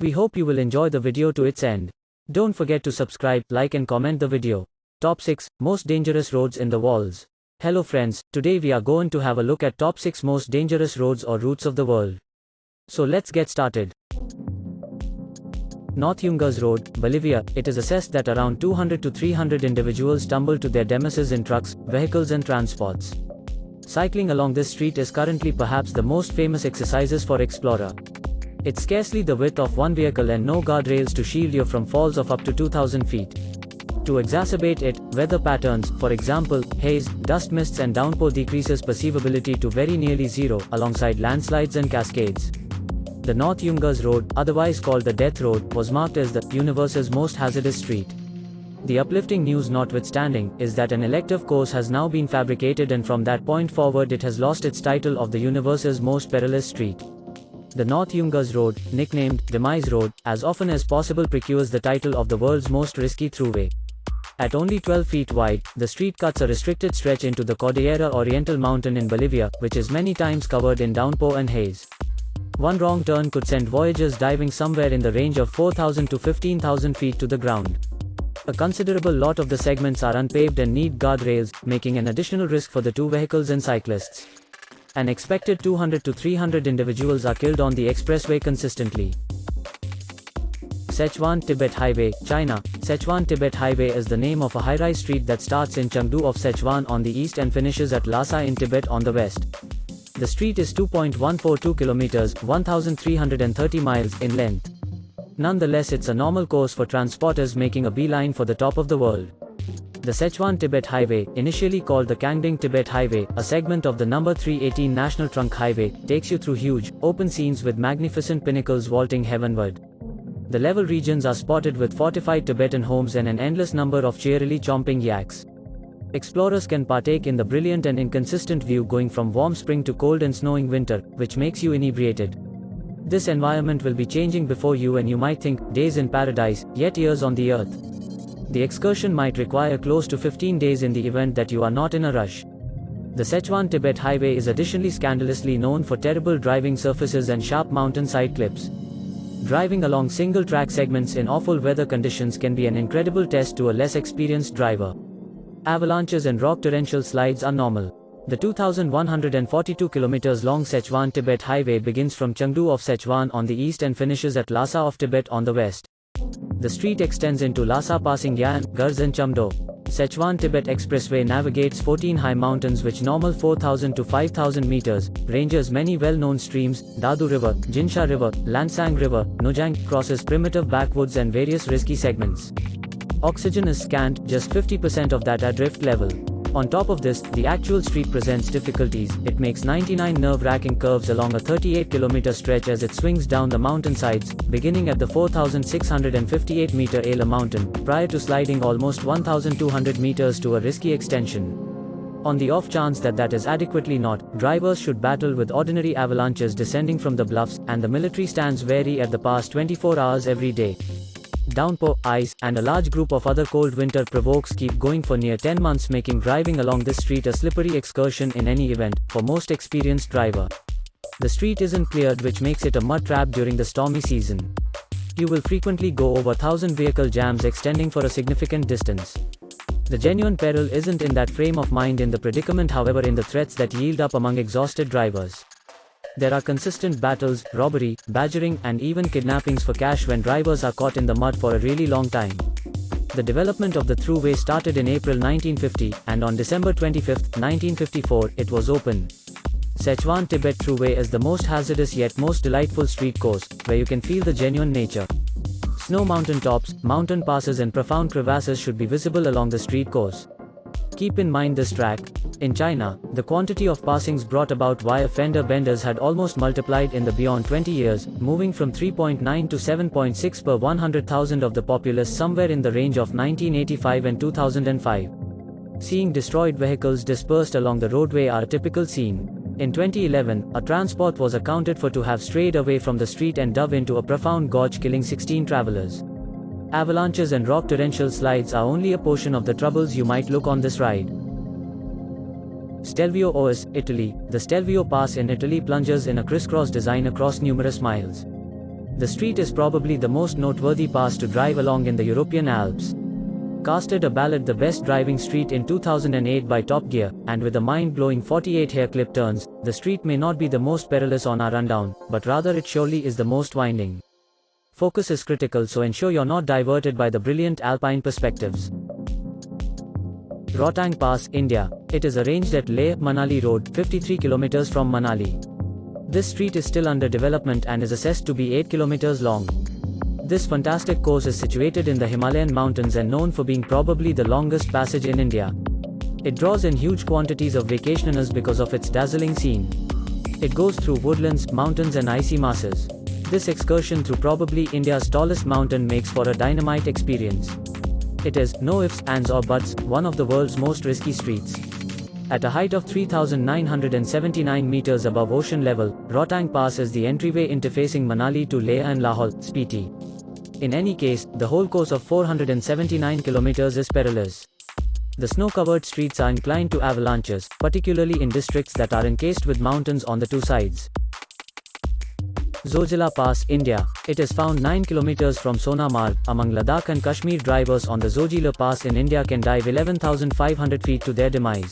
We hope you will enjoy the video to its end. Don't forget to subscribe, like and comment the video. Top 6 Most Dangerous Roads in the World. Hello friends, today we are going to have a look at top 6 most dangerous roads or routes of the world. So let's get started. North Yungas Road, Bolivia. It is assessed that around 200 to 300 individuals stumble to their demise in trucks, vehicles and transports. Cycling along this street is currently perhaps the most famous exercises for explorer. It's scarcely the width of one vehicle and no guardrails to shield you from falls of up to 2000 feet. To exacerbate it, weather patterns, for example, haze, dust mists and downpour decreases perceivability to very nearly zero, alongside landslides and cascades. The North Yungas Road, otherwise called the Death Road, was marked as the universe's most hazardous street. The uplifting news notwithstanding, is that an elective course has now been fabricated and from that point forward it has lost its title of the universe's most perilous street. The North Yungas Road, nicknamed Demise Road, as often as possible procures the title of the world's most risky throughway. At only 12 feet wide, the street cuts a restricted stretch into the Cordillera Oriental mountain in Bolivia, which is many times covered in downpour and haze. One wrong turn could send voyagers diving somewhere in the range of 4,000 to 15,000 feet to the ground. A considerable lot of the segments are unpaved and need guardrails, making an additional risk for the two vehicles and cyclists. An expected 200 to 300 individuals are killed on the expressway consistently. Sichuan Tibet Highway, China. Sichuan Tibet Highway is the name of a high-rise street that starts in Chengdu of Sichuan on the east and finishes at Lhasa in Tibet on the west. The street is 2.142 kilometers, 1,330 miles in length. Nonetheless, it's a normal course for transporters making a beeline for the top of the world. The Sichuan Tibet Highway, initially called the Kangding Tibet Highway, a segment of the number 318 National Trunk Highway, takes you through huge, open scenes with magnificent pinnacles vaulting heavenward. The level regions are spotted with fortified Tibetan homes and an endless number of cheerily chomping yaks. Explorers can partake in the brilliant and inconsistent view going from warm spring to cold and snowing winter, which makes you inebriated. This environment will be changing before you and you might think, days in paradise, yet years on the earth. The excursion might require close to 15 days in the event that you are not in a rush. The Sichuan Tibet Highway is additionally scandalously known for terrible driving surfaces and sharp mountainside cliffs. Driving along single-track segments in awful weather conditions can be an incredible test to a less experienced driver. Avalanches and rock torrential slides are normal. The 2,142 kilometers long Sichuan Tibet Highway begins from Chengdu of Sichuan on the east and finishes at Lhasa of Tibet on the west. The street extends into Lhasa passing Yan, Gurs and Chamdo. Sichuan Tibet Expressway navigates 14 high mountains which normal 4,000 to 5,000 meters, ranges many well-known streams, Dadu River, Jinsha River, Lansang River, Nujang, crosses primitive backwoods and various risky segments. Oxygen is scant, just 50% of that at drift level. On top of this, the actual street presents difficulties. It makes 99 nerve-wracking curves along a 38-kilometer stretch as it swings down the mountainsides, beginning at the 4,658-meter Ala mountain, prior to sliding almost 1,200 meters to a risky extension. On the off chance that that is adequately not, drivers should battle with ordinary avalanches descending from the bluffs, and the military stands wary at the pass 24 hours every day. Downpour, ice, and a large group of other cold winter provokes keep going for near 10 months, making driving along this street a slippery excursion in any event, for most experienced driver. The street isn't cleared, which makes it a mud trap during the stormy season. You will frequently go over 1,000 vehicle jams extending for a significant distance. The genuine peril isn't in that frame of mind in the predicament, however, in the threats that yield up among exhausted drivers. There are consistent battles, robbery, badgering, and even kidnappings for cash when drivers are caught in the mud for a really long time. The development of the throughway started in April 1950, and on December 25, 1954, it was open. Sichuan Tibet Throughway is the most hazardous yet most delightful street course, where you can feel the genuine nature. Snow mountain tops, mountain passes and profound crevasses should be visible along the street course. Keep in mind this track. In China, the quantity of passings brought about via fender benders had almost multiplied in the beyond 20 years, moving from 3.9 to 7.6 per 100,000 of the populace somewhere in the range of 1985 and 2005. Seeing destroyed vehicles dispersed along the roadway are a typical scene. In 2011, a transport was accounted for to have strayed away from the street and dove into a profound gorge, killing 16 travelers. Avalanches and rock torrential slides are only a portion of the troubles you might look on this ride. Stelvio, Oass, Italy. The Stelvio Pass in Italy plunges in a crisscross design across numerous miles. The street is probably the most noteworthy pass to drive along in the European Alps. Casted a ballot the best driving street in 2008 by Top Gear, and with a mind-blowing 48 hair clip turns, the street may not be the most perilous on our rundown, but rather it surely is the most winding. Focus is critical, so ensure you're not diverted by the brilliant alpine perspectives. Rohtang Pass, India. It is arranged at Leh-Manali Road, 53 km from Manali. This street is still under development and is assessed to be 8 km long. This fantastic course is situated in the Himalayan mountains and known for being probably the longest passage in India. It draws in huge quantities of vacationers because of its dazzling scene. It goes through woodlands, mountains and icy masses. This excursion through probably India's tallest mountain makes for a dynamite experience. It is, no ifs, ands or buts, one of the world's most risky streets. At a height of 3,979 meters above ocean level, Rohtang Pass is the entryway interfacing Manali to Leh and Lahaul, Spiti. In any case, the whole course of 479 kilometers is perilous. The snow-covered streets are inclined to avalanches, particularly in districts that are encased with mountains on the two sides. Zojila Pass, India. It is found 9 km from Sonamarg. Among Ladakh and Kashmir, drivers on the Zojila Pass in India can dive 11,500 feet to their demise.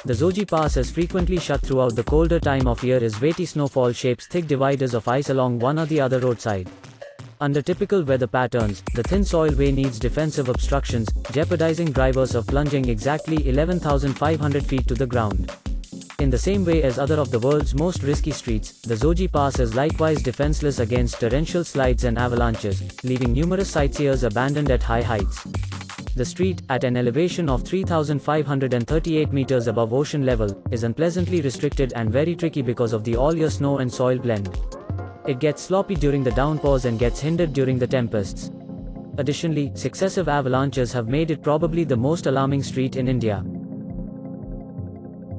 The Zojila Pass is frequently shut throughout the colder time of year as weighty snowfall shapes thick dividers of ice along one or the other roadside. Under typical weather patterns, the thin soil way needs defensive obstructions, jeopardizing drivers of plunging exactly 11,500 feet to the ground. In the same way as other of the world's most risky streets, the Zojila Pass is likewise defenseless against torrential slides and avalanches, leaving numerous sightseers abandoned at high heights. The street, at an elevation of 3,538 meters above ocean level, is unpleasantly restricted and very tricky because of the all-year snow and soil blend. It gets sloppy during the downpours and gets hindered during the tempests. Additionally, successive avalanches have made it probably the most alarming street in India.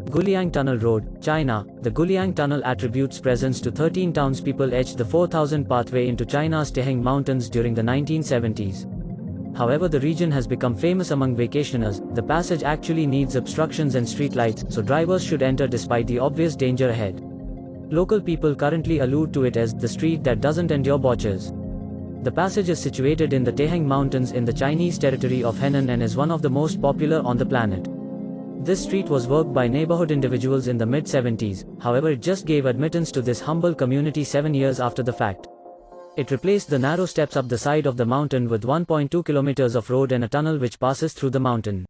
Guoliang Tunnel Road, China. The Guoliang Tunnel attributes presence to 13 townspeople etched the 4,000 pathway into China's Teheng Mountains during the 1970s. However, the region has become famous among vacationers. The passage actually needs obstructions and streetlights, so drivers should enter despite the obvious danger ahead. Local people currently allude to it as the street that doesn't endure botches. The passage is situated in the Teheng Mountains in the Chinese territory of Henan and is one of the most popular on the planet. This street was worked by neighborhood individuals in the mid-70s, however it just gave admittance to this humble community 7 years after the fact. It replaced the narrow steps up the side of the mountain with 1.2 kilometers of road and a tunnel which passes through the mountain.